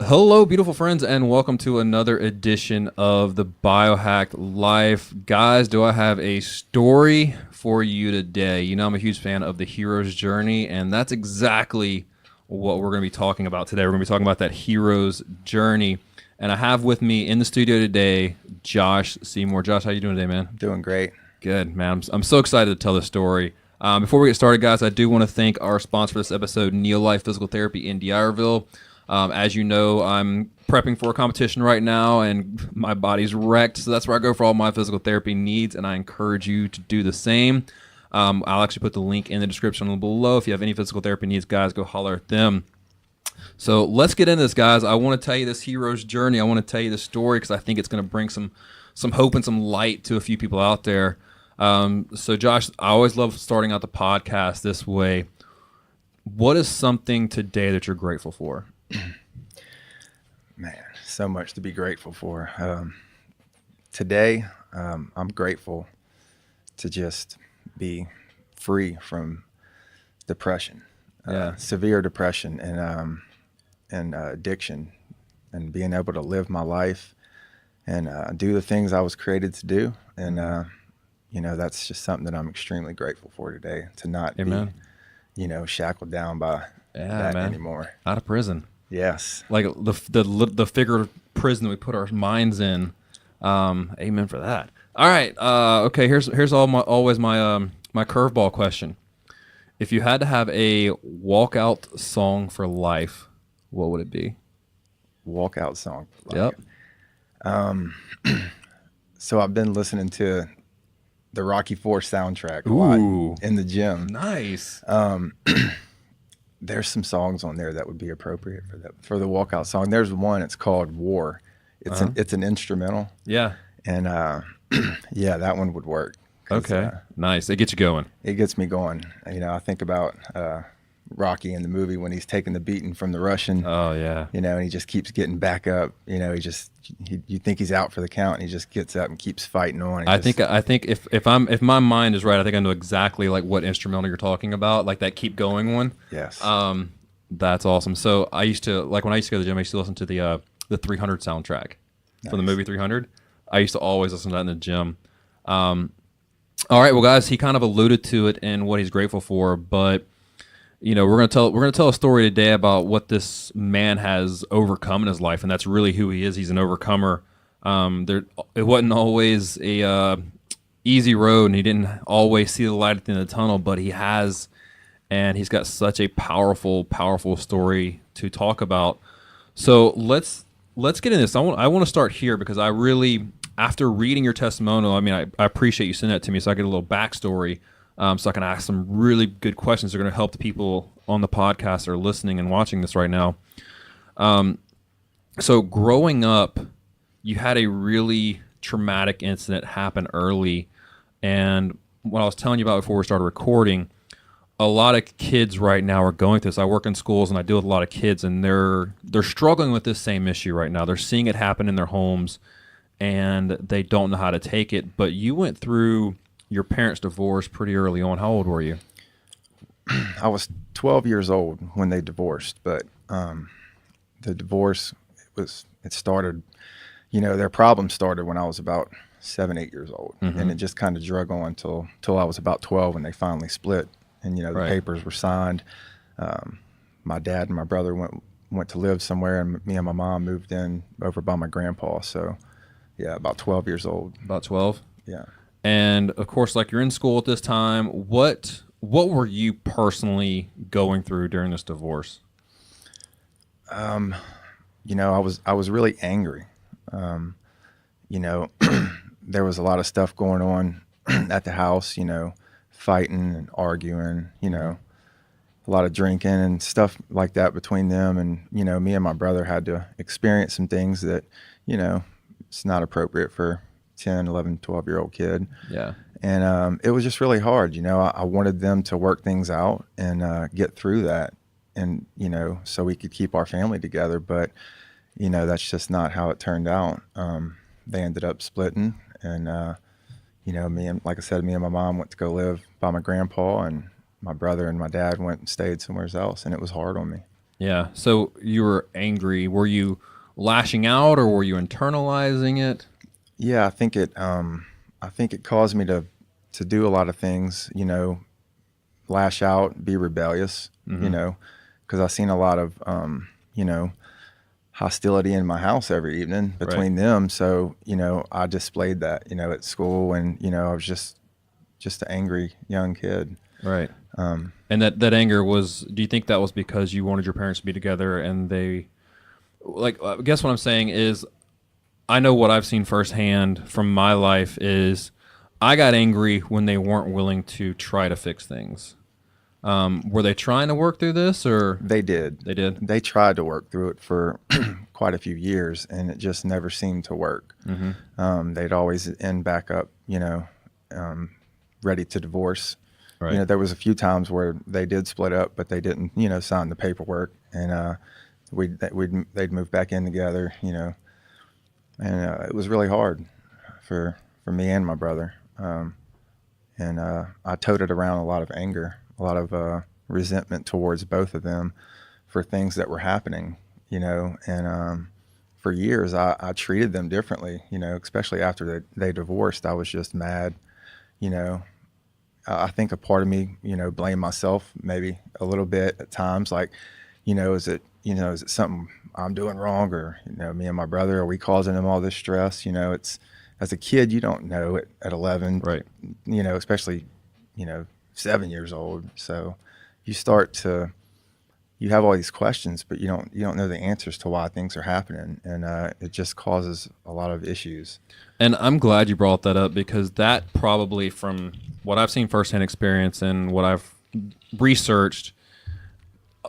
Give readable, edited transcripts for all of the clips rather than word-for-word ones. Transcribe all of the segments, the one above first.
Hello, beautiful friends, and welcome to another edition of the Biohacked Life. Guys, do I have a story for you today? You know, I'm a huge fan of the hero's journey, and that's exactly what we're going to be talking about today. We're going to be talking about that hero's journey. And I have with me in the studio today, Josh Seymour. Josh, how you doing today, man? Doing great. Good, man. I'm so excited to tell this story. Before we get started, guys, I do want to thank our sponsor for this episode, Neolife Physical Therapy in D'Iberville. As you know, I'm prepping for a competition right now, and my body's wrecked, so that's where I go for all my physical therapy needs, and I encourage you to do the same. I'll actually put the link in the description below. If you have any physical therapy needs, guys, go holler at them. So let's get into this, guys. I want to tell you this hero's journey. I want to tell you the story because I think it's going to bring some hope and some light to a few people out there. So, Josh, I always love starting out the podcast this way. What is something today that you're grateful for? Man, so much to be grateful for. Today, I'm grateful to just be free from depression, severe depression and addiction, and being able to live my life and do the things I was created to do. And, that's just something that I'm extremely grateful for today, to not Amen. be, shackled down by that anymore. Out of prison. Yes. Like the figurative prison that we put our minds in. Amen for that. All right. Okay. Here's always my curveball question. If you had to have a walkout song for life, what would it be? Walkout song for life. Yep. So I've been listening to the Rocky IV soundtrack a lot in the gym. Nice. There's some songs on there that would be appropriate for the walkout song. There's one. It's called War. It's an instrumental. Yeah. And that one would work. Okay. Nice. It gets you going. It gets me going. I think about Rocky in the movie when he's taking the beating from the Russian. Oh yeah. And he just keeps getting back up. You think he's out for the count, and he just gets up and keeps fighting on. I think if my mind is right, I think I know exactly like what instrumental you're talking about, like that keep going one. Yes. That's awesome. So I used to when I used to go to the gym, I used to listen to the 300 soundtrack for the movie 300. I used to always listen to that in the gym. All right, well, guys, he kind of alluded to it and what he's grateful for, but we're gonna tell a story today about what this man has overcome in his life, and that's really who he is. He's an overcomer. It wasn't always a easy road, and he didn't always see the light at the end of the tunnel, but he has, and he's got such a powerful story to talk about. So let's get into this. I want to start here because I really, after reading your testimonial, I appreciate you sending that to me so I get a little backstory. So I can ask some really good questions that are going to help the people on the podcast that are listening and watching this right now. So growing up, you had a really traumatic incident happen early. And what I was telling you about before we started recording, a lot of kids right now are going through this. I work in schools and I deal with a lot of kids, and they're struggling with this same issue right now. They're seeing it happen in their homes, and they don't know how to take it. But you went through your parents' divorce pretty early on. How old were you? I was 12 years old when they divorced, but the divorce started, their problem started when I was about 7-8 years old, and it just kind of drug on till I was about 12 when they finally split, and the papers were signed. My dad and my brother went to live somewhere, and me and my mom moved in over by my grandpa. So, yeah, about 12 years old. About 12? Yeah. And of course, like, you're in school at this time. What were you personally going through during this divorce? I was really angry. There was a lot of stuff going on at the house, fighting and arguing, a lot of drinking and stuff like that between them. And, me and my brother had to experience some things that, it's not appropriate for 10, 11, 12-year-old kid. Yeah. And it was just really hard. I wanted them to work things out and get through that, and, so we could keep our family together. But, that's just not how it turned out. They ended up splitting, and, like I said, me and my mom went to go live by my grandpa, and my brother and my dad went and stayed somewhere else, and it was hard on me. Yeah. So you were angry. Were you lashing out or were you internalizing it? Yeah, I think it caused me to do a lot of things, you know, lash out, be rebellious, you know, because I've seen a lot of, you know, hostility in my house every evening Right. between them. So, you know, I displayed that, you know, at school, and, you know, I was just an angry young kid. Right. And that anger was, do you think that was because you wanted your parents to be together and they, like, I guess what I'm saying is, I know what I've seen firsthand from my life is I got angry when they weren't willing to try to fix things. Were they trying to work through this or They did. they did? They tried to work through it for quite a few years, and it just never seemed to work. They'd always end back up, you know, ready to divorce. Right. You know, there was a few times where they did split up, but they didn't, you know, sign the paperwork, and they'd move back in together, you know, and it was really hard for me and my brother. And I toted around a lot of anger, a lot of resentment towards both of them for things that were happening, you know. And for years, I treated them differently, you know, especially after they divorced. I was just mad, you know. I think a part of me, you know, blamed myself maybe a little bit at times, like, is it something I'm doing wrong, or, you know, me and my brother, are we causing them all this stress? You know, it's, as a kid, you don't know at 11, Right. you know, especially, you know, 7 years old. So you start to, you have all these questions, but you don't know the answers to why things are happening. And it just causes a lot of issues. And I'm glad you brought that up because that probably, from what I've seen firsthand experience and what I've researched,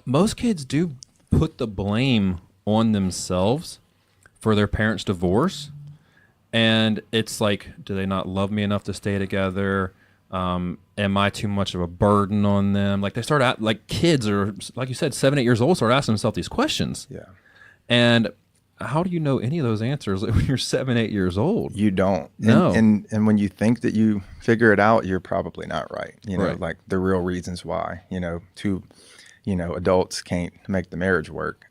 most kids do put the blame on themselves for their parents' divorce. And it's like, do they not love me enough to stay together? Am I too much of a burden on them? Like, they start out, like, kids are, like you said, 7, 8 years old, start asking themselves these questions. Yeah. And how do you know any of those answers when you're 7, 8 years old? You don't. No. And when you think that you figure it out, you're probably not right. You know, Right. like the real reasons why, you know, adults can't make the marriage work.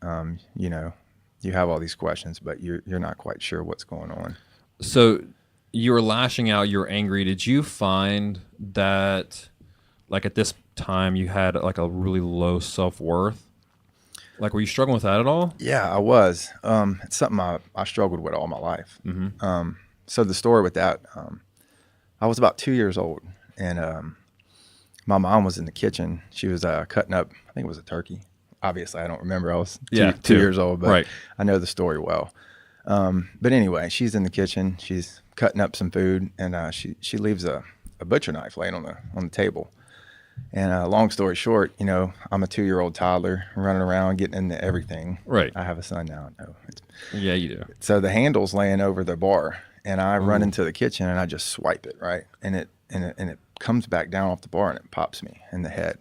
You know, you have all these questions, but you're not quite sure what's going on. So you were lashing out, you were angry. Did you find that, like, at this time you had like a really low self-worth? Like, were you struggling with that at all? Yeah, I was. It's something I struggled with all my life. So the story with that, I was about 2 years old, and my mom was in the kitchen. She was cutting up, I think it was a turkey. Obviously, I don't remember. I was two years old, but Right. I know the story well. But anyway, she's in the kitchen. She's cutting up some food, and she leaves a butcher knife laying on the table. And long story short, you know, I'm a 2-year-old toddler running around getting into everything. Right. I have a son now. No. Yeah, you do. So the handle's laying over the bar, and I run into the kitchen and I just swipe it, right, and it comes back down off the bar and it pops me in the head.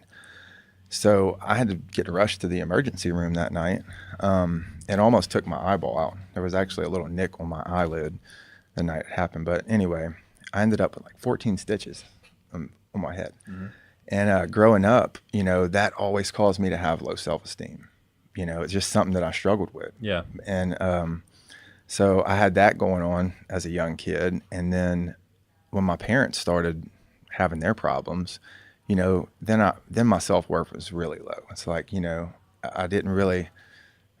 So I had to get rushed to the emergency room that night. It almost took my eyeball out. There was actually a little nick on my eyelid the night it happened. But anyway, I ended up with like 14 stitches on my head. And growing up, you know, that always caused me to have low self-esteem. You know, it's just something that I struggled with. Yeah. And so I had that going on as a young kid. And then when my parents started having their problems, you know, then my self-worth was really low. It's like, you know, I didn't really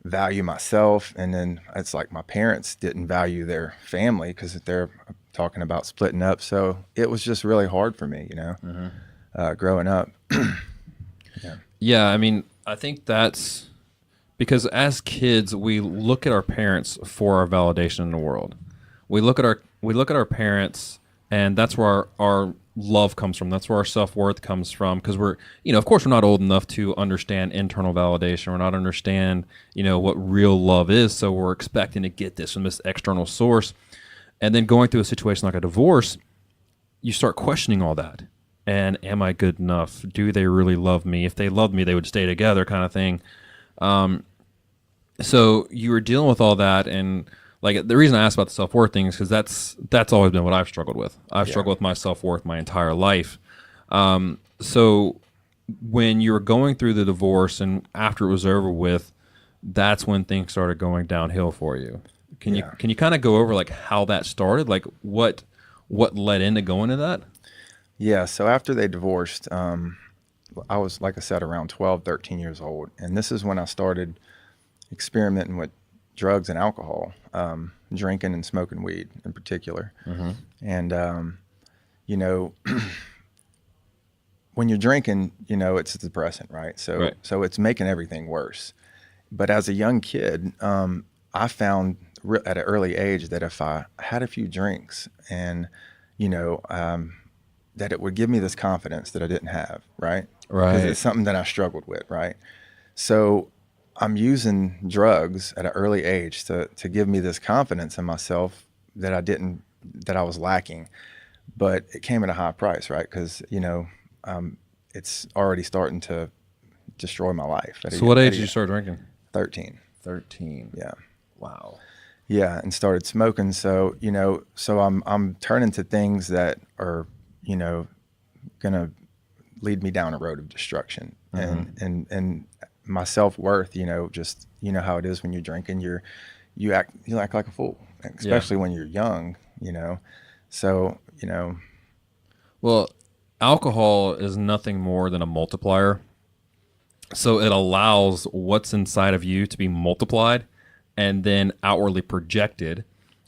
value myself. And then it's like my parents didn't value their family because they're talking about splitting up. So it was just really hard for me, you know, growing up. Yeah, I mean, I think that's because as kids, we look at our parents for our validation in the world. We look at our parents, and that's where our love comes from. That's where our self-worth comes from, because we're, you know, of course, we're not old enough to understand internal validation. We're not understand, you know, what real love is. So we're expecting to get this from this external source. And then going through a situation like a divorce, you start questioning all that. And am I good enough? Do they really love me? If they loved me, they would stay together, kind of thing. So you were dealing with all that, and like the reason I asked about the self-worth thing is because that's always been what I've struggled with. I've struggled with my self-worth my entire life. So when you were going through the divorce and after it was over with, that's when things started going downhill for you. Can you kind of go over like how that started? Like what led into going to that? Yeah. So after they divorced, I was, like I said, around 12, 13 years old. And this is when I started experimenting with drugs and alcohol, drinking and smoking weed in particular. Mm-hmm. And, you know, when you're drinking, you know, it's a depressant, right? So it's making everything worse. But as a young kid, I found at an early age that if I had a few drinks and, you know, that it would give me this confidence that I didn't have, right? Right. Because it's something that I struggled with, right? So I'm using drugs at an early age to give me this confidence in myself that I was lacking. But it came at a high price, right? Because, you know, it's already starting to destroy my life. So what age did you start drinking? 13. 13. Yeah. Wow. Yeah, and started smoking. So, you know, so I'm turning to things that are, you know, gonna lead me down a road of destruction. Mm-hmm. And my self-worth, you know, just, you know how it is when you're drinking, you act like a fool, especially when you're young, you know. So, you know. Well, alcohol is nothing more than a multiplier. So it allows what's inside of you to be multiplied and then outwardly projected.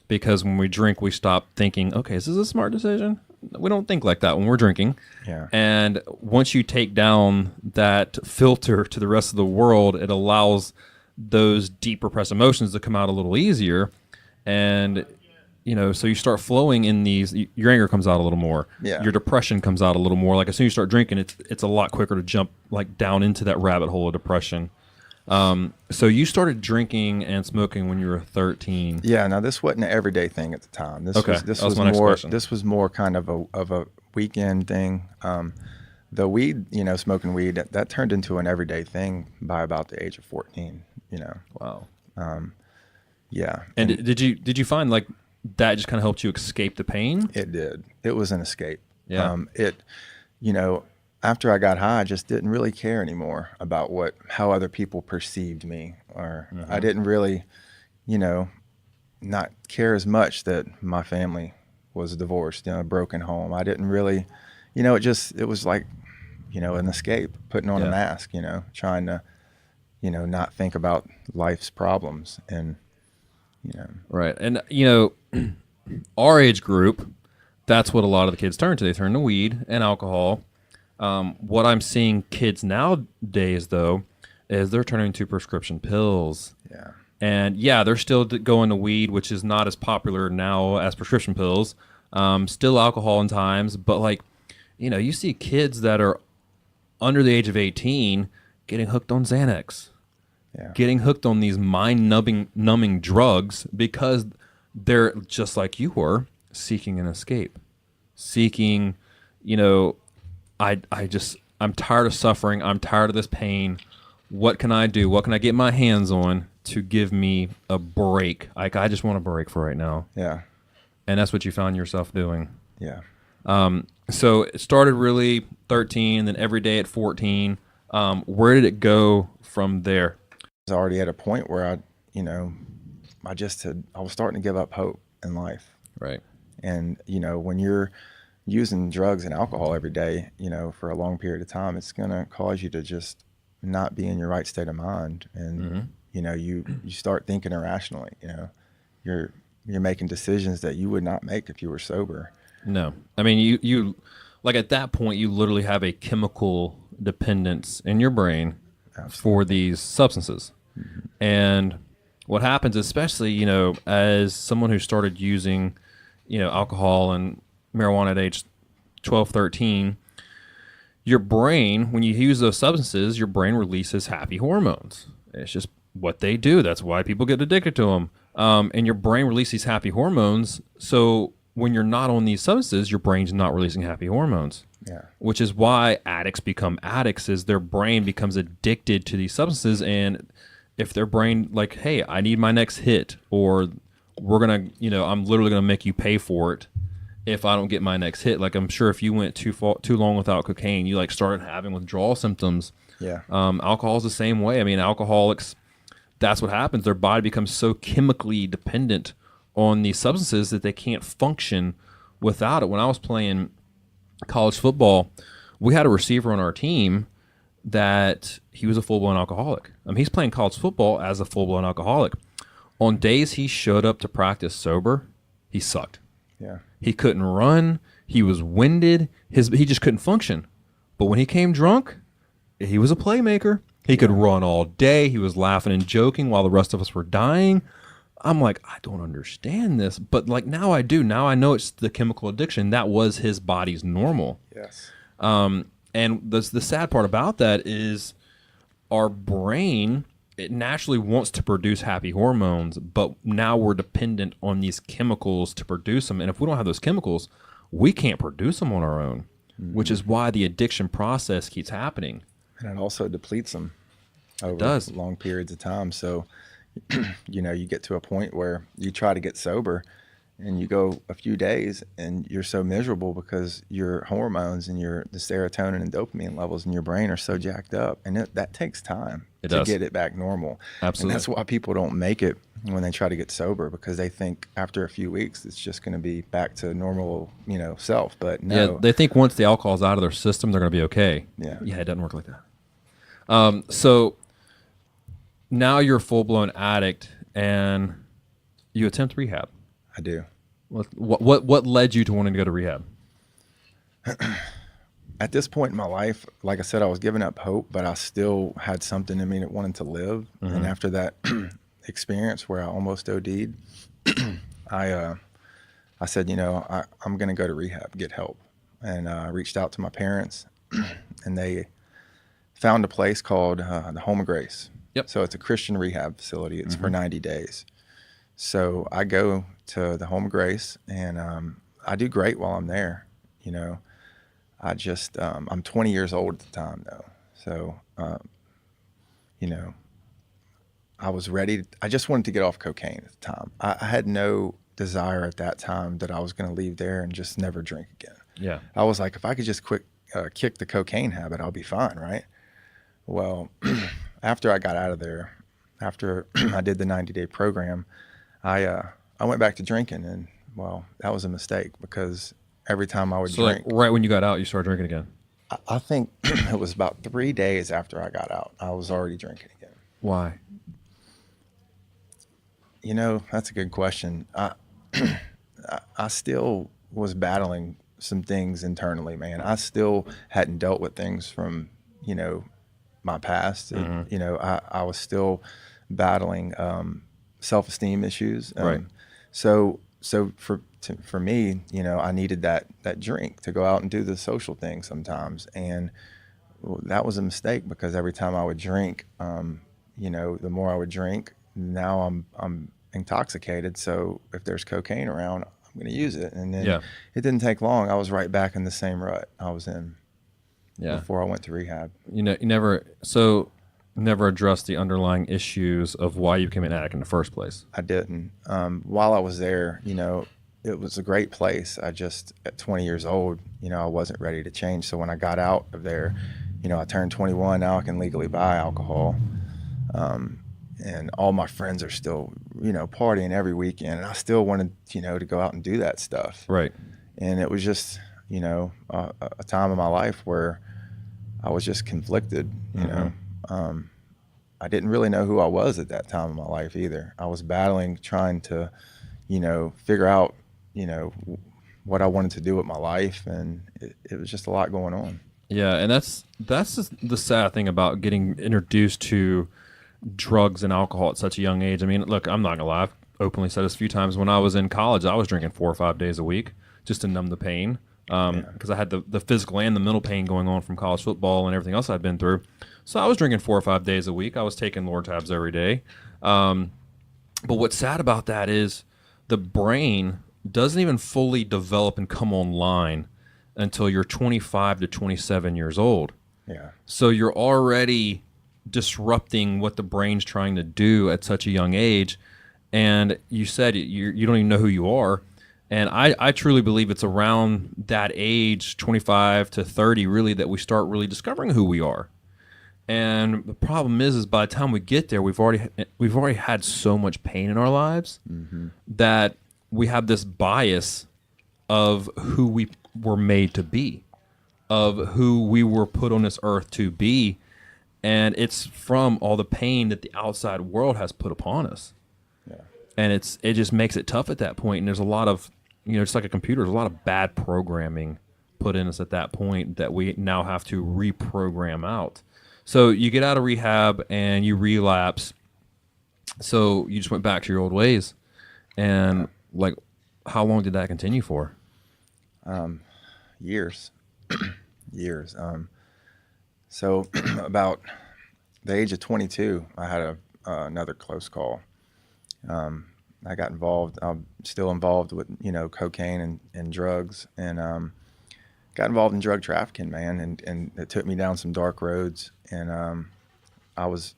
Because when we drink, we stop thinking, okay, is this a smart decision? We don't think like that when we're drinking. Yeah. And once you take down that filter to the rest of the world, it allows those deep repressed emotions to come out a little easier. And, you know, so you start flowing in these, your anger comes out a little more. Yeah. Your depression comes out a little more. Like as soon as you start drinking, it's a lot quicker to jump like down into that rabbit hole of depression. So you started drinking and smoking when you were 13. Yeah. Now this wasn't an everyday thing at the time. This was my next more. question. This was more kind of a weekend thing. The weed, you know, smoking weed, that turned into an everyday thing by about the age of 14. You know. Wow. Yeah. And did you find like that just kind of helped you escape the pain? It did. It was an escape. Yeah. You know, after I got high, I just didn't really care anymore about how other people perceived me, or I didn't really, you know, not care as much that my family was divorced, you know, a broken home. I didn't really, you know, it was like, you know, an escape, putting on a mask, you know, trying to, you know, not think about life's problems and, you know. Right. And, you know, our age group, that's what a lot of the kids turn to. They turn to weed and alcohol. What I'm seeing kids nowadays, though, is they're turning to prescription pills. Yeah. And, yeah, they're still going to weed, which is not as popular now as prescription pills. Still alcohol in times. But, like, you know, you see kids that are under the age of 18 getting hooked on Xanax. Yeah. Getting hooked on these mind-numbing drugs because they're just like you were, seeking an escape, seeking, you know, I'm tired of suffering. I'm tired of this pain. What can I do? What can I get my hands on to give me a break? Like, I just want a break for right now. Yeah. And that's what you found yourself doing. Yeah. So it started really 13, then every day at 14. Where did it go from there? I was already at a point where I was starting to give up hope in life. Right. And, you know, when you're using drugs and alcohol every day, you know, for a long period of time, it's going to cause you to just not be in your right state of mind. And, you know, you start thinking irrationally, you know, you're making decisions that you would not make if you were sober. No. I mean, you like at that point, you literally have a chemical dependence in your brain for these substances. And what happens, especially, you know, as someone who started using, you know, alcohol and marijuana at age 12, 13, your brain, when you use those substances, your brain releases happy hormones. It's just what they do. That's why people get addicted to them. And your brain releases these happy hormones. So when you're not on these substances, your brain's not releasing happy hormones. Yeah. Which is why addicts become addicts, is their brain becomes addicted to these substances. And if their brain, like, hey, I need my next hit, or we're going to, you know, I'm literally going to make you pay for it. if I don't get my next hit. Like I'm sure if you went too long without cocaine, you like started having withdrawal symptoms. Yeah. Alcohol is the same way. I mean, alcoholics, that's what happens. Their body becomes so chemically dependent on these substances that they can't function without it. When I was playing college football, we had a receiver on our team that he was a full-blown alcoholic. I mean, he's playing college football as a full-blown alcoholic. On days he showed up to practice sober, he sucked. Yeah. He couldn't run. He was winded. He just couldn't function. But when he came drunk, he was a playmaker. He could run all day. He was laughing and joking while the rest of us were dying. I'm like, I don't understand this. But like now I do. Now I know it's the chemical addiction. That was his body's normal. Yes. And the sad part about that is our brain, it naturally wants to produce happy hormones, but now we're dependent on these chemicals to produce them. And if we don't have those chemicals, we can't produce them on our own, which is why the addiction process keeps happening. And it also depletes them over does. long periods of time. So, you know, you get to a point where you try to get sober and you go a few days and you're so miserable because your hormones and the serotonin and dopamine levels in your brain are so jacked up. And that takes time to get it back normal. Absolutely. And that's why people don't make it when they try to get sober, because they think after a few weeks it's just going to be back to normal, you know, self. But no. Yeah, they think once the alcohol's out of their system, they're going to be okay. Yeah. Yeah, it doesn't work like that. So now you're a full-blown addict and you attempt rehab. I do. What led you to wanting to go to rehab? At this point in my life, like I said, I was giving up hope, but I still had something in me that wanted to live. Mm-hmm. And after that experience where I almost OD'd, I said, you know, I'm going to go to rehab, get help. And I reached out to my parents, and they found a place called the Home of Grace. Yep. So it's a Christian rehab facility. It's for 90 days. So I go to the Home of Grace, and I do great while I'm there. You know, I just, I'm 20 years old at the time, though. So, you know, I was ready. I just wanted to get off cocaine at the time. I had no desire at that time that I was going to leave there and just never drink again. Yeah. I was like, if I could just kick the cocaine habit, I'll be fine, right? Well, after I got out of there, after I did the 90-day program, I went back to drinking, and well, that was a mistake, because every time I would drink, like right when you got out, you started drinking again. I think it was about 3 days after I got out, I was already drinking again. Why? You know, that's a good question. I still was battling some things internally, man. I still hadn't dealt with things from, you know, my past. You know, I was still battling self-esteem issues. Right. So for me, you know, I needed that drink to go out and do the social thing sometimes. And that was a mistake, because every time I would drink, you know, the more I would drink, now I'm intoxicated. So if there's cocaine around, I'm going to use it. And then it didn't take long. I was right back in the same rut I was in before I went to rehab. You know, you never addressed the underlying issues of why you became an addict in the first place. I didn't. While I was there, you know, it was a great place. I just, at 20 years old, you know, I wasn't ready to change. So when I got out of there, you know, I turned 21. Now I can legally buy alcohol. And all my friends are still, you know, partying every weekend. And I still wanted, you know, to go out and do that stuff. Right. And it was just, you know, a time in my life where I was just conflicted, you know. I didn't really know who I was at that time in my life either. I was battling, trying to, you know, figure out, you know, what I wanted to do with my life. And it was just a lot going on. Yeah, and that's just the sad thing about getting introduced to drugs and alcohol at such a young age. I mean, look, I'm not going to lie. I've openly said this a few times. When I was in college, I was drinking 4 or 5 days a week just to numb the pain, because I had the physical and the mental pain going on from college football and everything else I'd been through. So I was drinking 4 or 5 days a week. I was taking Lortabs every day. But what's sad about that is the brain doesn't even fully develop and come online until you're 25 to 27 years old. Yeah. So you're already disrupting what the brain's trying to do at such a young age. And you said you don't even know who you are. And I truly believe it's around that age, 25 to 30, really, that we start really discovering who we are. And the problem is by the time we get there, we've already had so much pain in our lives that we have this bias of who we were made to be, of who we were put on this earth to be, and it's from all the pain that the outside world has put upon us. Yeah. And it just makes it tough at that point. And there's a lot of, just like a computer, there's a lot of bad programming put in us at that point that we now have to reprogram out. So you get out of rehab and you relapse. So you just went back to your old ways. And like, how long did that continue for? Years. Years. So about the age of 22, I had another close call. I got involved. I'm still involved with, cocaine and drugs, and got involved in drug trafficking, man. And it took me down some dark roads. And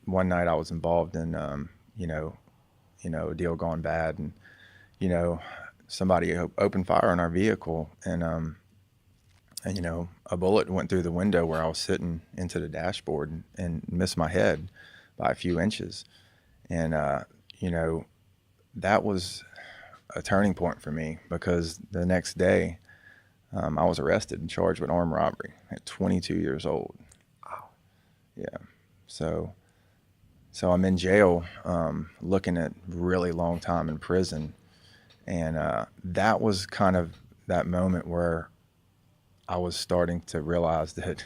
one night I was involved in, a deal gone bad, and somebody opened fire on our vehicle, and a bullet went through the window where I was sitting into the dashboard and missed my head by a few inches. And, that was a turning point for me, because the next day I was arrested and charged with armed robbery at 22 years old. Wow. Yeah. So I'm in jail, looking at really long time in prison. And that was kind of that moment where I was starting to realize that,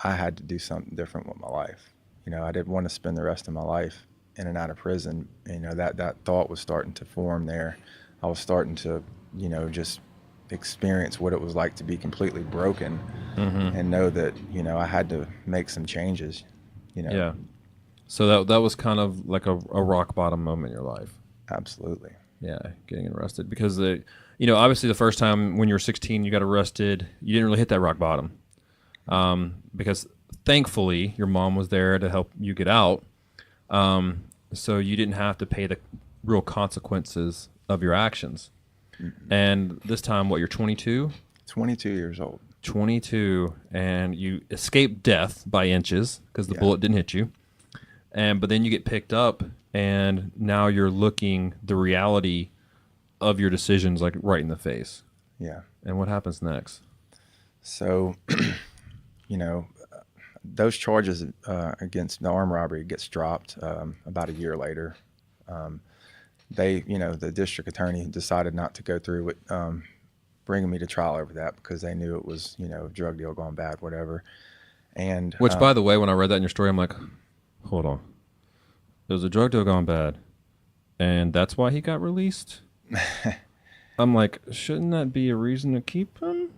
I had to do something different with my life. I didn't want to spend the rest of my life in and out of prison. That thought was starting to form there. I was starting to, just experience what it was like to be completely broken, and know that, I had to make some changes, Yeah. So that was kind of like a rock bottom moment in your life. Absolutely. Yeah, getting arrested. Because, obviously the first time when you were 16, you got arrested, you didn't really hit that rock bottom. Because thankfully your mom was there to help you get out. So you didn't have to pay the real consequences of your actions. Mm-hmm. And this time, you're 22? 22 years old. 22, and you escaped death by inches because the bullet didn't hit you. But then you get picked up, and now you're looking the reality of your decisions like right in the face. Yeah. And what happens next? So, those charges against the armed robbery gets dropped about a year later. The district attorney decided not to go through with bringing me to trial over that, because they knew it was, a drug deal gone bad, whatever. And which, by the way, when I read that in your story, I'm like, hold on. There's a drug deal gone bad, and that's why he got released? I'm like, shouldn't that be a reason to keep him?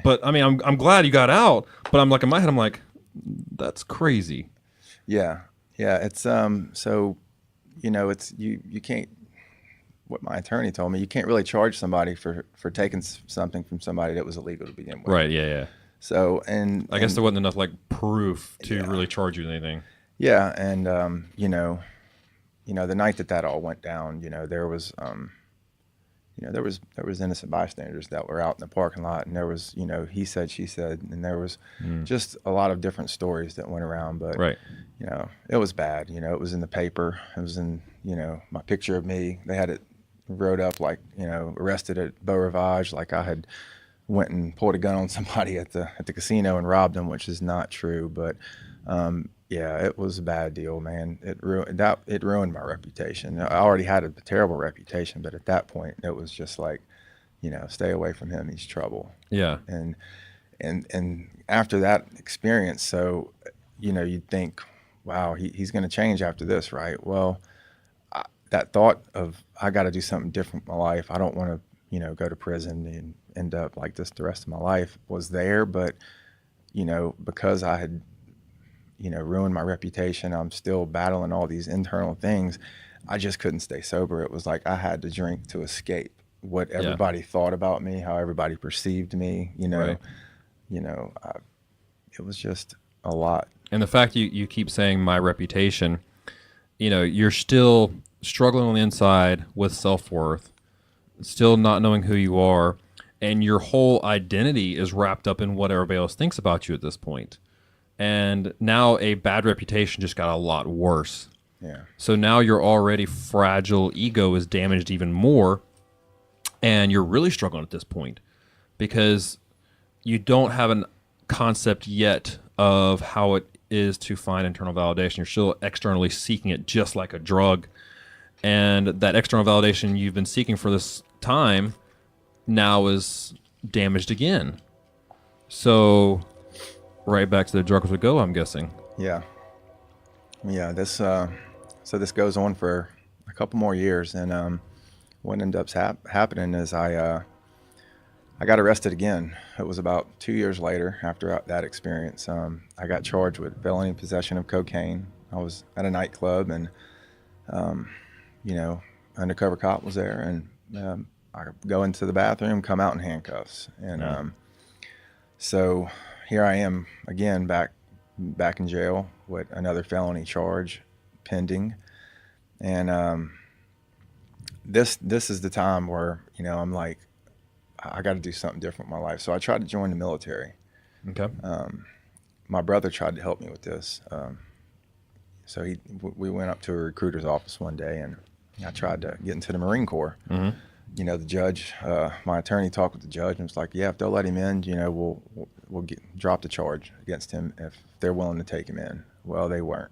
But I mean, I'm glad you got out, but I'm like, in my head, I'm like, that's crazy. Yeah. It's so, it's you can't. What my attorney told me, you can't really charge somebody for taking something from somebody that was illegal to begin with. Right. Yeah. So I guess there wasn't enough proof to really charge you with anything. Yeah, and the night that all went down, there was there was innocent bystanders that were out in the parking lot, and there was, he said, she said, and there was just a lot of different stories that went around. But right. It was bad. It was in the paper. It was in my picture of me. They had it wrote up arrested at Beau Rivage, like I had went and pulled a gun on somebody at the casino and robbed them, which is not true. But it was a bad deal, man. It ruined my reputation. I already had a terrible reputation, but at that point, it was just like, stay away from him. He's trouble. Yeah. And after that experience, so you'd think, wow, he's going to change after this, right? Well, that thought of I got to do something different in my life. I don't want to, go to prison and end up like this the rest of my life was there, but because I had ruined my reputation. I'm still battling all these internal things. I just couldn't stay sober. It was like I had to drink to escape what everybody thought about me, how everybody perceived me. Right. It was just a lot. And the fact you keep saying my reputation, you're still struggling on the inside with self-worth, still not knowing who you are, and your whole identity is wrapped up in what everybody else thinks about you at this point. And now a bad reputation just got a lot worse. Yeah. So now your already fragile ego is damaged even more, and you're really struggling at this point because you don't have a concept yet of how it is to find internal validation. You're still externally seeking it just like a drug. And that external validation you've been seeking for this time now is damaged again. So right back to the drugs we go, I'm guessing. Yeah. Yeah. So this goes on for a couple more years, and what ended up happening is I got arrested again. It was about 2 years later after that experience. I got charged with felony possession of cocaine. I was at a nightclub, and undercover cop was there, and I go into the bathroom, come out in handcuffs, and so here I am again, back in jail with another felony charge pending, and this is the time where I'm like, I got to do something different with my life. So I tried to join the military. Okay. My brother tried to help me with this. So we went up to a recruiter's office one day, and I tried to get into the Marine Corps. Mm-hmm. The judge, my attorney talked with the judge and was like, yeah, if they'll let him in, we'll drop the charge against him if they're willing to take him in. Well, they weren't.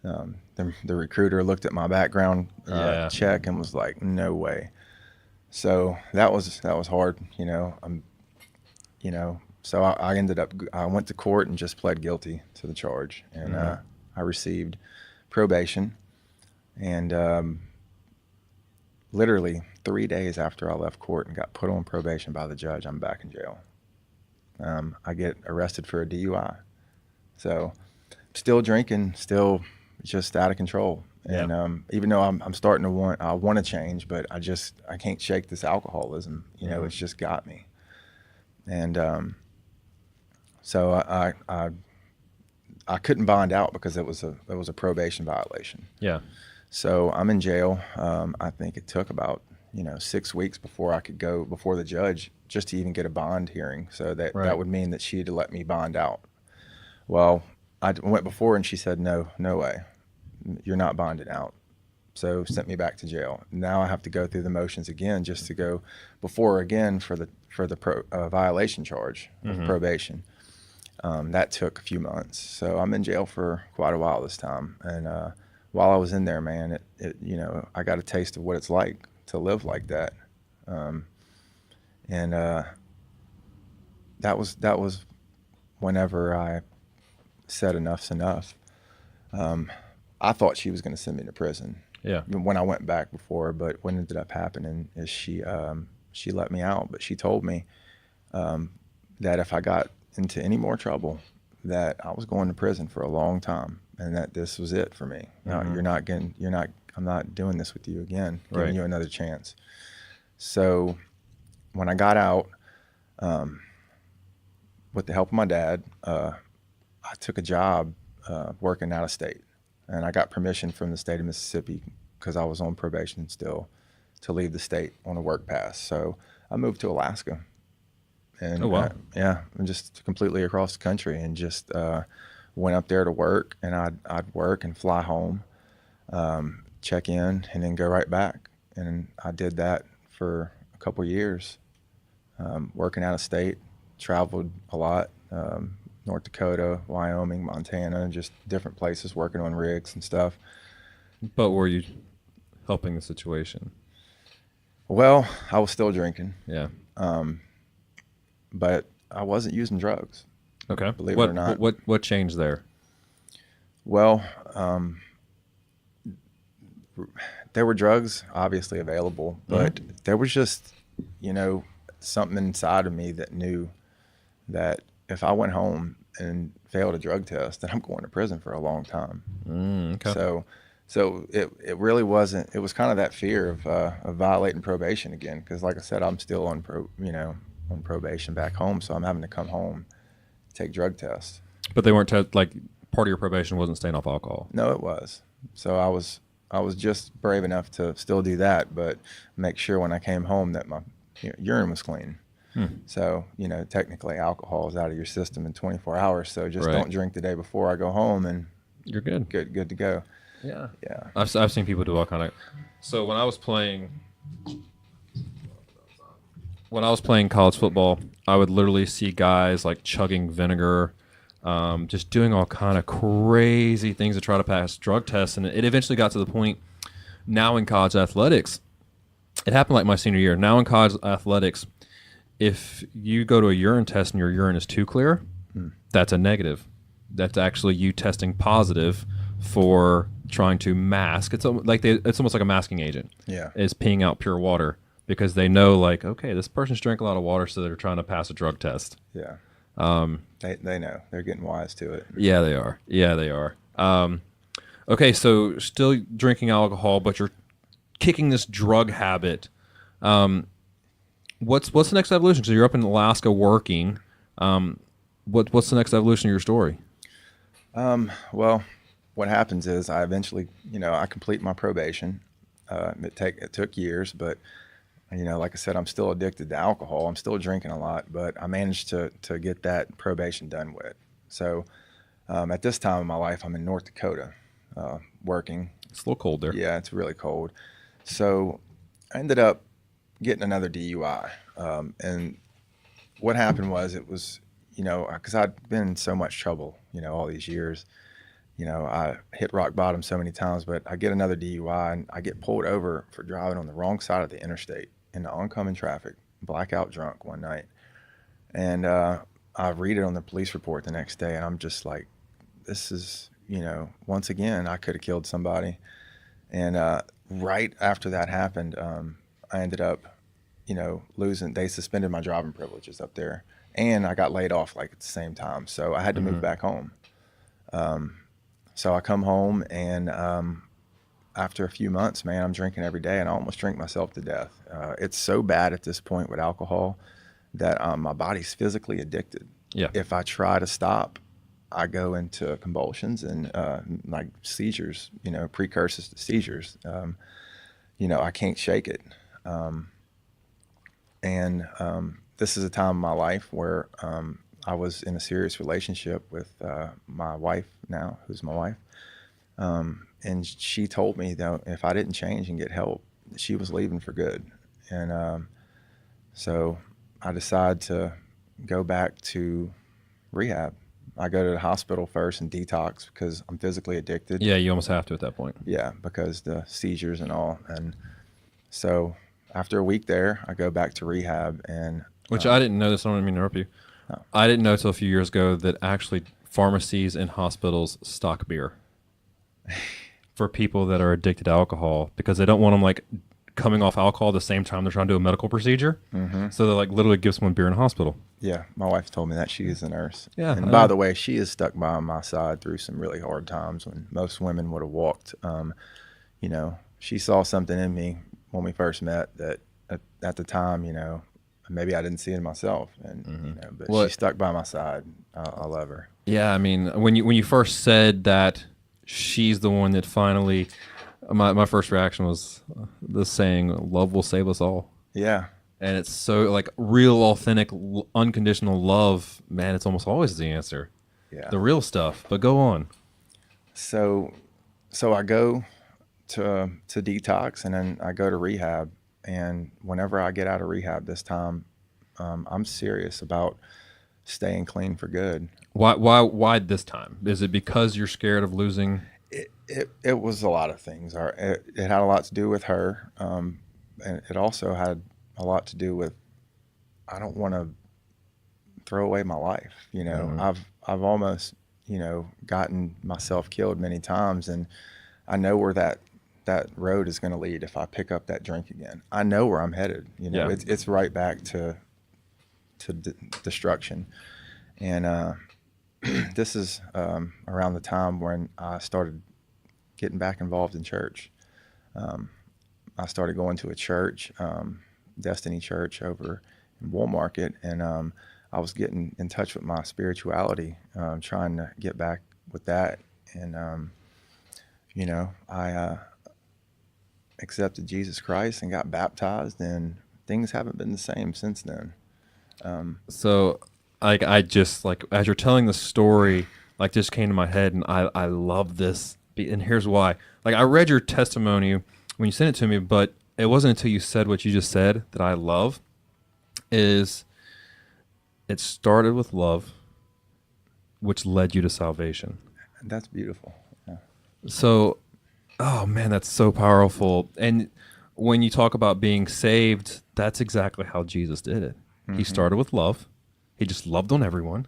The recruiter looked at my background check and was like, no way. So that was hard, so I ended up, I went to court and just pled guilty to the charge, and I received probation, and literally 3 days after I left court and got put on probation by the judge, I'm back in jail. I get arrested for a DUI. So still drinking, still just out of control. Yeah. And even though I'm starting to I want to change, but I can't shake this alcoholism. It's just got me. And so I couldn't bond out because it was a probation violation. Yeah. So I'm in jail. I think it took about 6 weeks before I could go before the judge just to even get a bond hearing. So that would mean that she'd let me bond out. Well, I went before and she said, no way, you're not bonded out. So sent me back to jail. Now I have to go through the motions again just to go before again for the violation charge of probation. That took a few months. So I'm in jail for quite a while this time. And while I was in there, man, I got a taste of what it's like to live like that. And that was whenever I said enough's enough. I thought she was going to send me to prison. Yeah. When I went back before, but what ended up happening is she let me out, but she told me that if I got into any more trouble, that I was going to prison for a long time, and that this was it for me. I'm not doing this with you again. Giving you another chance. So when I got out, with the help of my dad, I took a job working out of state, and I got permission from the state of Mississippi because I was on probation still to leave the state on a work pass. So I moved to Alaska, and and just completely across the country, and just went up there to work, and I'd work and fly home, check in, and then go right back. And I did that for a couple years, working out of state, traveled a lot, North Dakota, Wyoming, Montana, just different places, working on rigs and stuff. But were you helping the situation? Well, I was still drinking. Yeah. But I wasn't using drugs. Okay. Believe it or not. What changed there? Well, there were drugs obviously available, but there was just, something inside of me that knew that if I went home and failed a drug test, then I'm going to prison for a long time. Okay. So it really wasn't. It was kind of that fear of violating probation again, because like I said, I'm still on probation back home, so I'm having to come home, take drug tests. But they weren't part of your probation wasn't staying off alcohol. No, it was. So I was I was just brave enough to still do that, but make sure when I came home that my urine was clean. So, technically alcohol is out of your system in 24 hours. So just Right. don't drink the day before I go home and You're good. good to go. Yeah. Yeah. I've seen people do all kind of. So when I was playing college football, I would literally see guys like chugging vinegar, just doing all kind of crazy things to try to pass drug tests, and it eventually got to the point. Now in college athletics, it happened like my senior year. Now in college athletics, if you go to a urine test and your urine is too clear, that's a negative. That's actually you testing positive for trying to mask. It's almost like a masking agent. Yeah. Is peeing out pure water because they know, like, okay, this person's drank a lot of water, so they're trying to pass a drug test. Yeah. They know. They're getting wise to it. Yeah, they are. Yeah, they are. Okay, so still drinking alcohol, but you're kicking this drug habit. What's the next evolution? So you're up in Alaska working. What's the next evolution of your story? Well, what happens is I eventually, I complete my probation. It took years, but like I said, I'm still addicted to alcohol. I'm still drinking a lot, but I managed to get that probation done with. So at this time in my life, I'm in North Dakota working. It's a little cold there. Yeah, it's really cold. So I ended up getting another DUI. And what happened was because I'd been in so much trouble, all these years. I hit rock bottom so many times, but I get another DUI and I get pulled over for driving on the wrong side of the interstate in the oncoming traffic, blackout drunk one night. And I read it on the police report the next day, and I'm just like, this is, once again, I could have killed somebody. And right after that happened, I ended up, losing. They suspended my driving privileges up there, and I got laid off like at the same time. So I had to move back home. So I come home, and after a few months, man, I'm drinking every day, and I almost drink myself to death. It's so bad at this point with alcohol that my body's physically addicted. Yeah. If I try to stop, I go into convulsions and like seizures, precursors to seizures. I can't shake it. And this is a time in my life where I was in a serious relationship with my wife now, who's my wife. And she told me that if I didn't change and get help, she was leaving for good. And so I decided to go back to rehab. I go to the hospital first and detox because I'm physically addicted. Yeah, you almost have to at that point. Yeah, because the seizures and all. And so after a week there, I go back to rehab. And Which I didn't know this. I don't mean to interrupt you. Oh. I didn't know until a few years ago that actually pharmacies and hospitals stock beer for people that are addicted to alcohol because they don't want them like coming off alcohol at the same time they're trying to do a medical procedure. Mm-hmm. So they like literally give someone beer in a hospital. Yeah, my wife told me that. She is a nurse. Yeah. And by the way, she is stuck by my side through some really hard times when most women would have walked. She saw something in me when we first met that at the time, maybe I didn't see it in myself. And, but she stuck by my side. I love her. Yeah, I mean, when you first said that she's the one that finally, my first reaction was the saying, "Love will save us all." Yeah. And it's so like real, authentic, unconditional love, man. It's almost always the answer. Yeah. The real stuff. But go on. So I go to detox, and then I go to rehab. And whenever I get out of rehab this time, I'm serious about staying clean for good. Why this time? Is it because you're scared of losing? It was a lot of things. It had a lot to do with her, and it also had a lot to do with I don't want to throw away my life. Mm-hmm. I've almost gotten myself killed many times, and I know where that road is going to lead if I pick up that drink again. I know where I'm headed. Yeah. It's right back to destruction. And this is around the time when I started getting back involved in church. I started going to a church, Destiny Church over in Woolmarket, and I was getting in touch with my spirituality, trying to get back with that. And I accepted Jesus Christ and got baptized, and things haven't been the same since then. So, I just like as you're telling the story, like just came to my head, and I love this. And here's why. Like I read your testimony when you sent it to me, but it wasn't until you said what you just said that I love. Is it started with love, which led you to salvation. And that's beautiful. Yeah. So, oh man, that's so powerful. And when you talk about being saved, that's exactly how Jesus did it. He started with love. He just loved on everyone.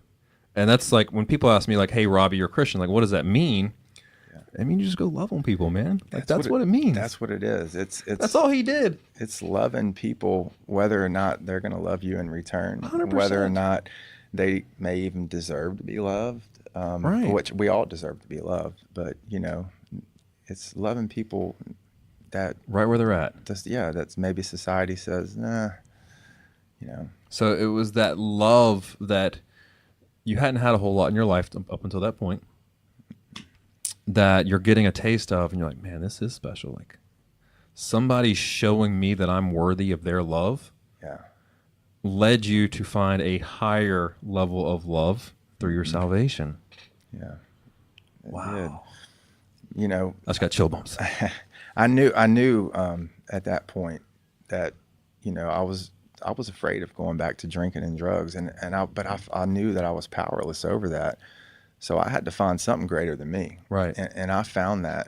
And that's like when people ask me like, "Hey, Robby, you're a Christian. Like, what does that mean?" Yeah. I mean, you just go love on people, man. Like that's what it means. That's what it is. It's that's all he did. It's loving people whether or not they're going to love you in return, 100%. whether or not they may even deserve to be loved, right. Which we all deserve to be loved. But, it's loving people that... right where they're at. That's maybe society says, nah, So it was that love that you hadn't had a whole lot in your life up until that point that you're getting a taste of, and you're like, man, this is special. Like somebody showing me that I'm worthy of their love led you to find a higher level of love through your salvation. Yeah. Wow. Did. I just got chill bumps. I knew at that point that, I was afraid of going back to drinking and drugs, but I knew that I was powerless over that. So I had to find something greater than me. Right. And I found that,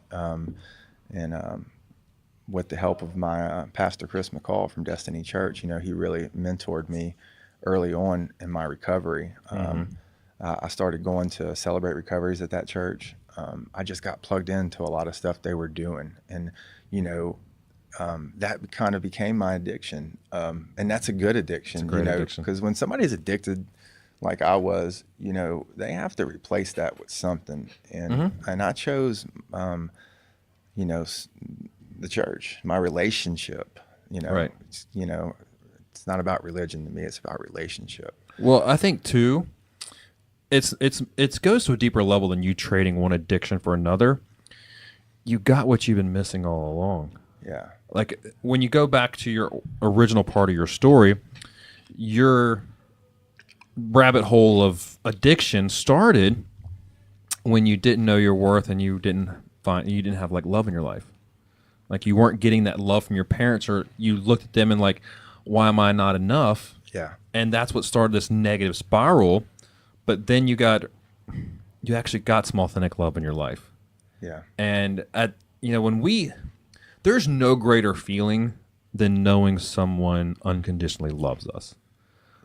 with the help of my pastor, Chris McCall from Destiny Church. He really mentored me early on in my recovery. I started going to Celebrate Recoveries at that church. I just got plugged into a lot of stuff they were doing. And, that kind of became my addiction. And that's a good addiction, it's a great addiction. Because when somebody's addicted like I was, they have to replace that with something. And I chose, the church, my relationship, right. It's not about religion to me. It's about relationship. Well, I think too, it goes to a deeper level than you trading one addiction for another. You got what you've been missing all along. Yeah. Like when you go back to your original part of your story, your rabbit hole of addiction started when you didn't know your worth and you didn't have like love in your life. Like you weren't getting that love from your parents, or you looked at them and like, why am I not enough? Yeah. And that's what started this negative spiral. But then you actually got some authentic love in your life. Yeah. And there's no greater feeling than knowing someone unconditionally loves us.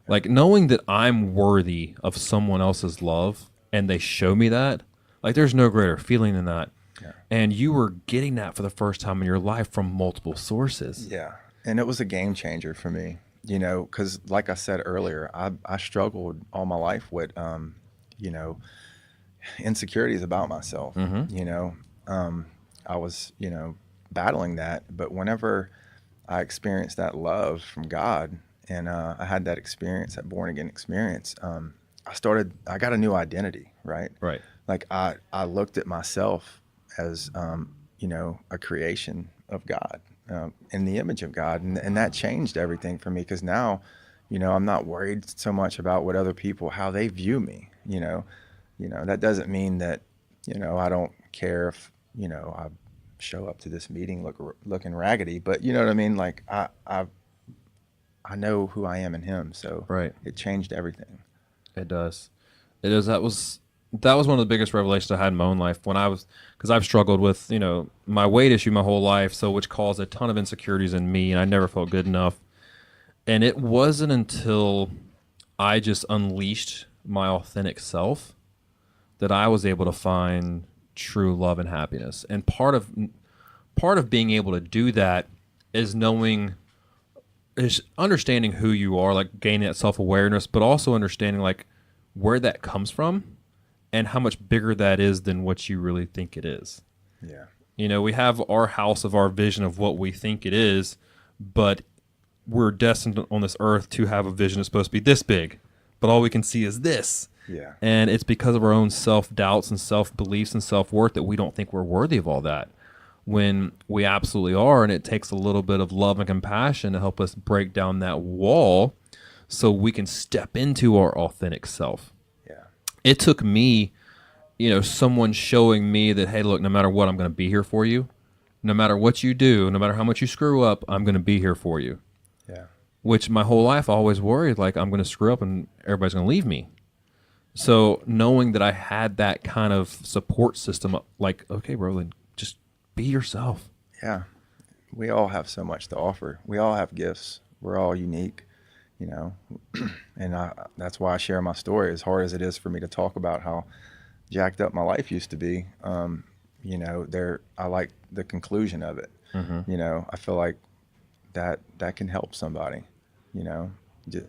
Like knowing that I'm worthy of someone else's love and they show me that, like there's no greater feeling than that. Yeah. And you were getting that for the first time in your life from multiple sources. Yeah. And it was a game changer for me, because like I said earlier, I struggled all my life with, insecurities about myself. I was, battling that. But whenever I experienced that love from God, and I had that experience, that born again experience, I got a new identity, right? Right. Like I looked at myself as, a creation of God, in the image of God. And that changed everything for me, because now, I'm not worried so much about what other people, how they view me, that doesn't mean that, I don't care if, I show up to this meeting looking raggedy, but you know what I mean? Like I know who I am in Him. So right. It changed everything. It does. It is. That was one of the biggest revelations I had in my own life because I've struggled with, my weight issue my whole life. So which caused a ton of insecurities in me, and I never felt good enough. And it wasn't until I just unleashed my authentic self that I was able to find true love and happiness. And part of being able to do that is understanding who you are, like gaining that self-awareness, but also understanding like where that comes from and how much bigger that is than what you really think it is. Yeah. We have our house of our vision of what we think it is, but we're destined on this earth to have a vision that's supposed to be this big, but all we can see is this. Yeah. And it's because of our own self-doubts and self-beliefs and self-worth that we don't think we're worthy of all that. when we absolutely are. And it takes a little bit of love and compassion to help us break down that wall so we can step into our authentic self. Yeah. It took me, someone showing me that, hey, look, no matter what, I'm going to be here for you. No matter what you do, no matter how much you screw up, I'm going to be here for you. Yeah. Which my whole life I always worried, like, I'm going to screw up and everybody's going to leave me. So knowing that I had that kind of support system, like, okay, bro, then just be yourself. Yeah. We all have so much to offer. We all have gifts. We're all unique, and that's why I share my story, as hard as it is for me to talk about how jacked up my life used to be. I like the conclusion of it. Mm-hmm. I feel like that can help somebody.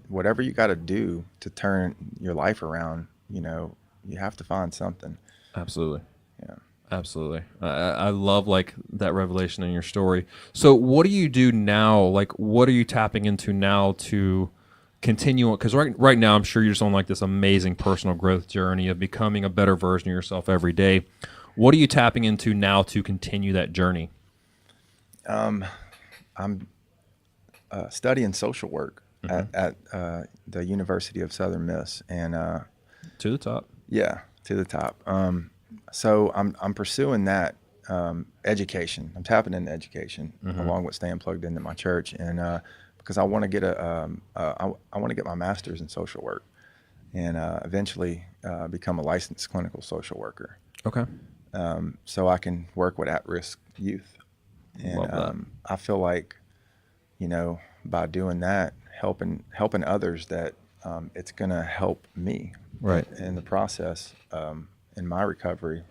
Whatever you got to do to turn your life around, you have to find something. Absolutely. Yeah. Absolutely. I love like that revelation in your story. So what do you do now? Like, what are you tapping into now to continue on? Because right now, I'm sure you're just on like this amazing personal growth journey of becoming a better version of yourself every day. What are you tapping into now to continue that journey? I'm studying social work at the University of Southern Miss, and to the top. Yeah, to the top. So I'm pursuing that education. I'm tapping into education along with staying plugged into my church, and because I want to get I want to get my master's in social work, and eventually become a licensed clinical social worker. Okay. So I can work with at-risk youth, and Love that. I feel like, by doing that, helping others, that it's gonna help me Right. in the process. In my recovery.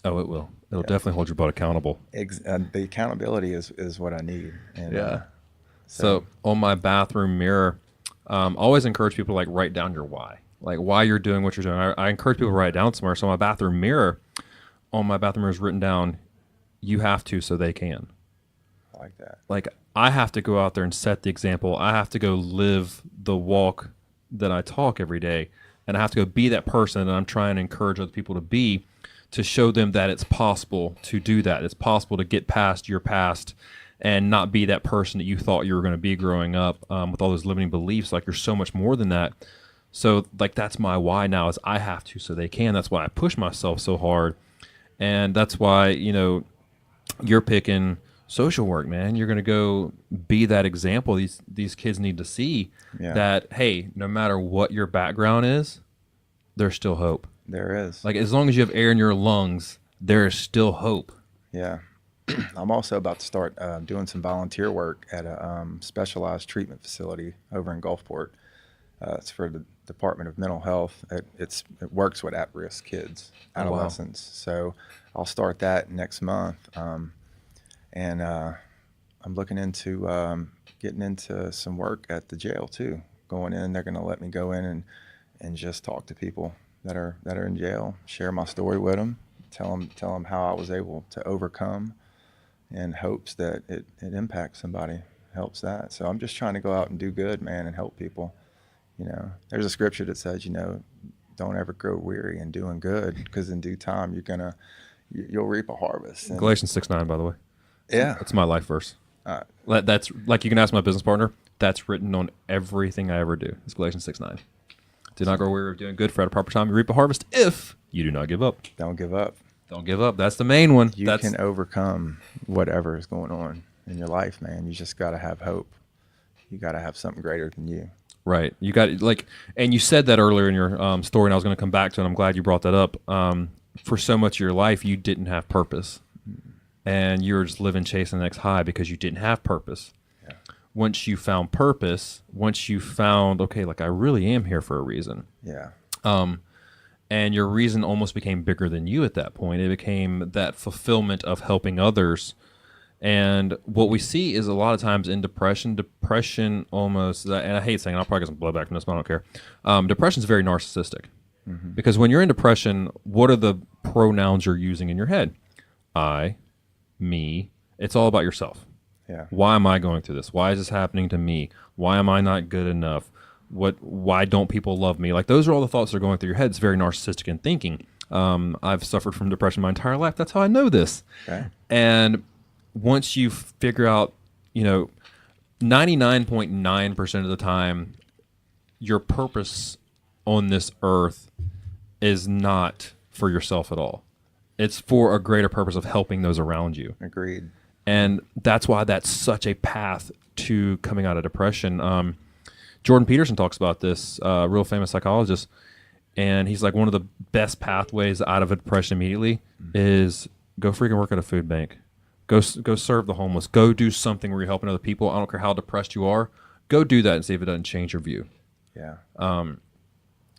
Oh, it will. It'll definitely hold your butt accountable. The accountability is what I need. And, So on my bathroom mirror, I always encourage people to like write down your why, like why you're doing what you're doing. I encourage people to write it down somewhere. So my bathroom mirror, on my bathroom mirror is written down, you have to so they can. I like that. Like, I have to go out there and set the example. I have to go live the walk that I talk every day. And I have to go be that person that I'm trying to encourage other people to be, to show them that it's possible to do that. It's possible to get past your past and not be that person that you thought you were going to be growing up, with all those limiting beliefs. Like, you're so much more than that. So, like, that's my why now, is I have to so they can. That's why I push myself so hard. And that's why, you're picking social work, man. You're going to go be that example these kids need to see, that, hey, no matter what your background is, there's still hope. There is. Like, as long as you have air in your lungs, there is still hope. Yeah. I'm also about to start doing some volunteer work at a specialized treatment facility over in Gulfport. It's for the Department of Mental Health. It works with at-risk kids, adolescents. Oh, wow. So I'll start that next month. And I'm looking into getting into some work at the jail too. Going in, they're going to let me go in and just talk to people that are in jail, share my story with them, tell them how I was able to overcome, in hopes that it impacts somebody, helps that. So I'm just trying to go out and do good, man, and help people. There's a scripture that says, don't ever grow weary in doing good, because in due time you'll reap a harvest. And Galatians 6:9, by the way. Yeah. That's my life verse. That's like, you can ask my business partner. That's written on everything I ever do. It's Galatians 6:9. Do not grow weary of doing good, for at a proper time you reap a harvest if you do not give up. Don't give up. Don't give up. That's the main one. You can overcome whatever is going on in your life, man. You just got to have hope. You got to have something greater than you. Right. You got, like, and you said that earlier in your story, and I was going to come back to it. I'm glad you brought that up. For so much of your life, you didn't have purpose, and you were just living chasing the next high because you didn't have purpose. Yeah. Once you found purpose, once you found, okay, like, I really am here for a reason. Yeah. And your reason almost became bigger than you at that point. It became that fulfillment of helping others. And what we see is a lot of times in depression almost, and I hate saying it, I'll probably get some blowback from this, but I don't care. Depression is very narcissistic. Mm-hmm. Because when you're in depression, what are the pronouns you're using in your head? I, me. It's all about yourself. Yeah. Why am I going through this? Why is this happening to me? Why am I not good enough? Why don't people love me? Like, those are all the thoughts that are going through your head. It's very narcissistic in thinking. I've suffered from depression my entire life. That's how I know this. Okay. And once you figure out, 99.9% of the time, your purpose on this earth is not for yourself at all. It's for a greater purpose of helping those around you. Agreed. And that's why that's such a path to coming out of depression. Jordan Peterson talks about this, real famous psychologist, and he's like, one of the best pathways out of a depression immediately is go freaking work at a food bank. Go serve the homeless. Go do something where you're helping other people. I don't care how depressed you are. Go do that and see if it doesn't change your view. Yeah.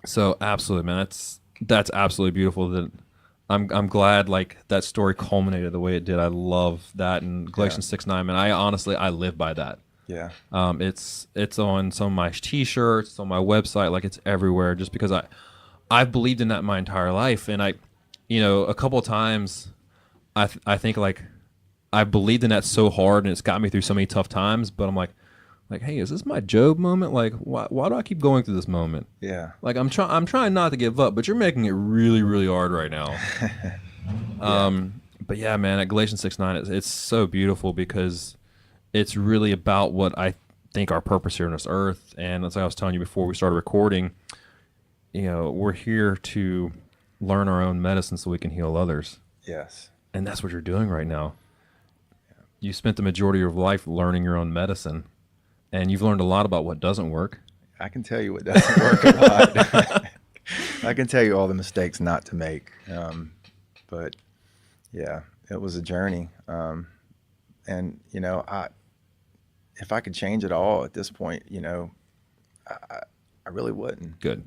So absolutely, man, that's absolutely beautiful. That I'm glad like that story culminated the way it did. I love that. And Galatians 6:9, man, I live by that. Yeah. It's on some of my T-shirts, it's on my website, like it's everywhere. Just because I've believed in that my entire life, and a couple of times, I think like I believed in that so hard, and it's got me through so many tough times. But I'm like, hey, is this my Job moment? Like, why do I keep going through this moment? Yeah. Like I'm trying not to give up, but you're making it really, really hard right now. But yeah, man, at Galatians 6:9, it's so beautiful because it's really about what I think our purpose here on this earth. And as I was telling you before we started recording, we're here to learn our own medicine so we can heal others. Yes. And that's what you're doing right now. You spent the majority of your life learning your own medicine, and you've learned a lot about what doesn't work. I can tell you what doesn't work a lot. I can tell you all the mistakes not to make. But yeah, it was a journey. And if I could change it all at this point, I really wouldn't. Good.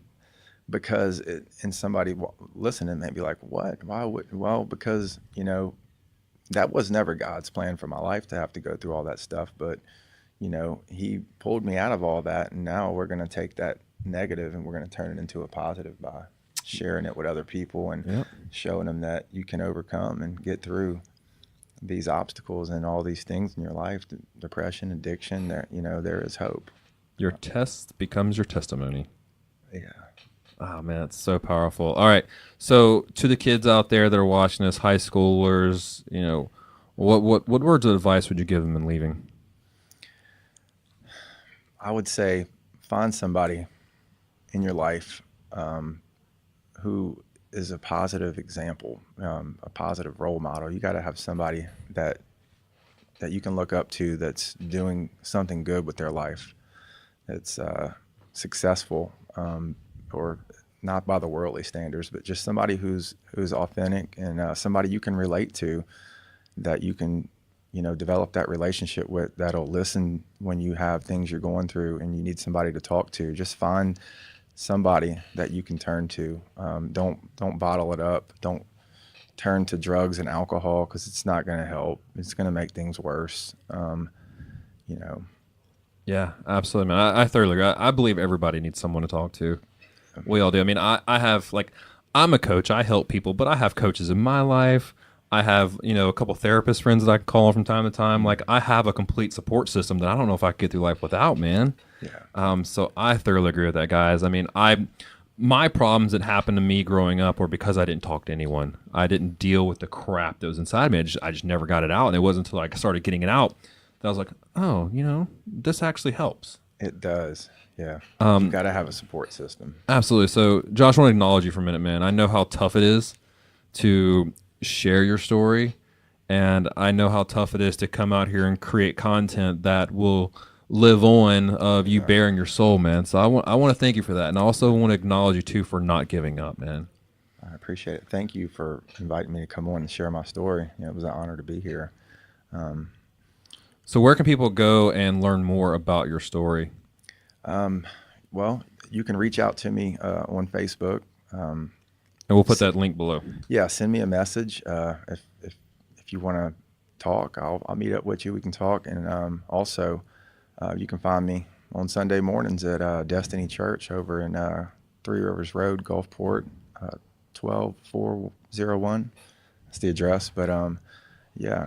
Because and somebody listening may be like, what? Why would? Well, because, that was never God's plan for my life to have to go through all that stuff. But, he pulled me out of all that. And now we're going to take that negative and we're going to turn it into a positive by sharing it with other people and showing them that you can overcome and get through these obstacles and all these things in your life, depression, addiction. There is hope. Your test becomes your testimony. Yeah. Oh, man, it's so powerful. All right. So to the kids out there that are watching this, high schoolers, what words of advice would you give them in leaving? I would say find somebody in your life who is a positive example, a positive role model. You got to have somebody that you can look up to that's doing something good with their life, that's successful, or not by the worldly standards, but just somebody who's authentic and somebody you can relate to, that you can, develop that relationship with, that'll listen when you have things you're going through and you need somebody to talk to. Just find somebody that you can turn to. Don't bottle it up. Don't turn to drugs and alcohol, because it's not going to help. It's going to make things worse. Yeah, absolutely, man. I thoroughly agree. I believe everybody needs someone to talk to. We all do. I mean, I have, like, I'm a coach. I help people, but I have coaches in my life. I have, a couple therapist friends that I can call on from time to time. Like, I have a complete support system that I don't know if I could get through life without, man. Yeah. So I thoroughly agree with that, guys. I mean, my problems that happened to me growing up were because I didn't talk to anyone. I didn't deal with the crap that was inside me. I just never got it out. And it wasn't until I started getting it out that I was like, oh, this actually helps. It does. Yeah. You got to have a support system. Absolutely. So, Josh, I want to acknowledge you for a minute, man. I know how tough it is to share your story, and I know how tough it is to come out here and create content that will live on of you bearing your soul, man. So I want to thank you for that, and I also want to acknowledge you too for not giving up, man. I appreciate it. Thank you for inviting me to come on and share my story. It was an honor to be here. So where can people go and learn more about your story? Well, you can reach out to me on Facebook. And we'll put that link below. Yeah, send me a message. If you want to talk, I'll meet up with you. We can talk. And also, you can find me on Sunday mornings at Destiny Church over in Three Rivers Road, Gulfport, 12401. That's the address. But yeah,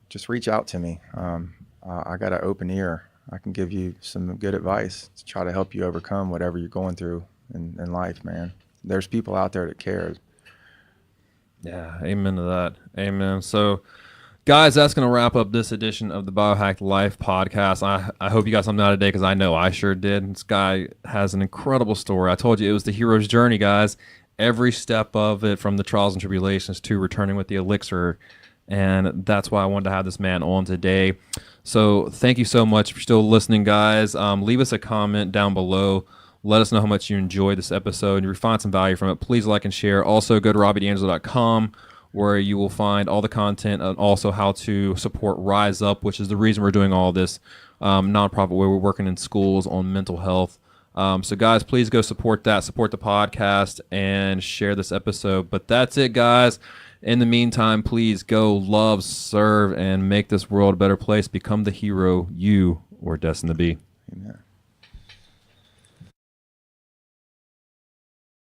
just reach out to me. I got an open ear. I can give you some good advice to try to help you overcome whatever you're going through in life, man. There's people out there that care. Yeah, amen to that. Amen. So, Guys, that's going to wrap up this edition of the Biohacked Life podcast. I hope you got something out of today because I know I sure did. This guy has an incredible story. I told you it was the hero's journey, guys. Every step of it, from the trials and tribulations to returning with the elixir. And that's why I wanted to have this man on today. So thank you so much for still listening, guys. Leave us a comment down below. Let us know how much you enjoyed this episode. And if you find some value from it, please like and share. Also, go to robbydangelo.com, where you will find all the content and also how to support Rise Up, which is the reason we're doing all this nonprofit where we're working in schools on mental health. So, guys, please go support that, support the podcast, and share this episode. But that's it, guys. In the meantime, please go love, serve, and make this world a better place. Become the hero you were destined to be. Amen.